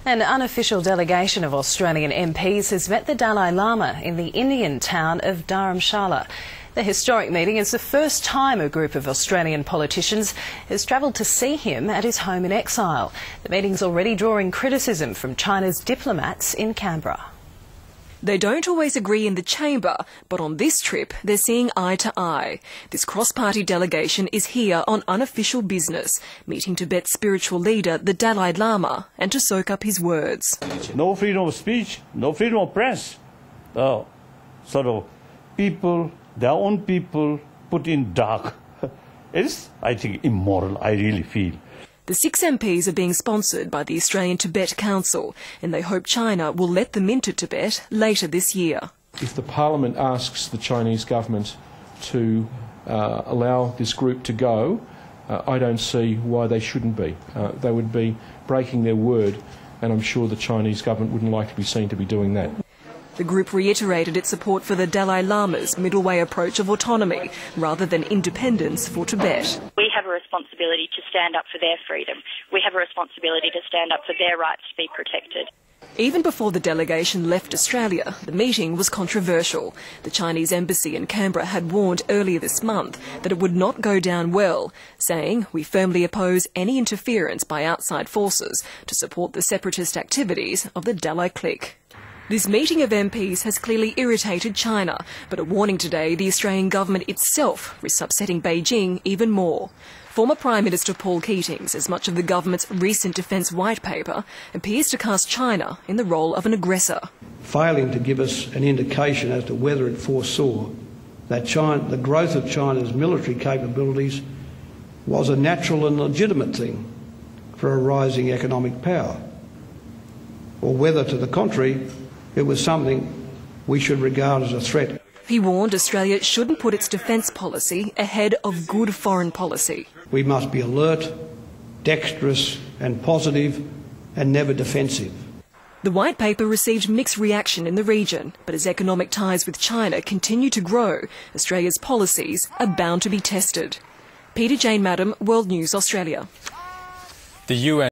An unofficial delegation of Australian MPs has met the Dalai Lama in the Indian town of Dharamshala. The historic meeting is the first time a group of Australian politicians has travelled to see him at his home in exile. The meeting's already drawing criticism from China's diplomats in Canberra. They don't always agree in the chamber, but on this trip they're seeing eye to eye. This cross-party delegation is here on unofficial business, meeting Tibet's spiritual leader, the Dalai Lama, and to soak up his words. No freedom of speech, no freedom of press. People, their own people, put in dark. It's, I think, immoral, I really feel. The 6 MPs are being sponsored by the Australian Tibet Council, and they hope China will let them into Tibet later this year. If the Parliament asks the Chinese government to allow this group to go, I don't see why they shouldn't be. They would be breaking their word, and I'm sure the Chinese government wouldn't like to be seen to be doing that. The group reiterated its support for the Dalai Lama's middle way approach of autonomy rather than independence for Tibet. We have a responsibility to stand up for their freedom. We have a responsibility to stand up for their rights to be protected. Even before the delegation left Australia, the meeting was controversial. The Chinese embassy in Canberra had warned earlier this month that it would not go down well, saying, "We firmly oppose any interference by outside forces to support the separatist activities of the Dalai clique." This meeting of MPs has clearly irritated China, but a warning today the Australian government itself risks upsetting Beijing even more. Former Prime Minister Paul Keating says much of the government's recent defence white paper appears to cast China in the role of an aggressor. Failing to give us an indication as to whether it foresaw that the growth of China's military capabilities was a natural and legitimate thing for a rising economic power, or whether, to the contrary, it was something we should regard as a threat. He warned Australia shouldn't put its defence policy ahead of good foreign policy. We must be alert, dexterous and positive, and never defensive. The white paper received mixed reaction in the region, but as economic ties with China continue to grow, Australia's policies are bound to be tested. Peter Jane Madam, World News Australia. The UN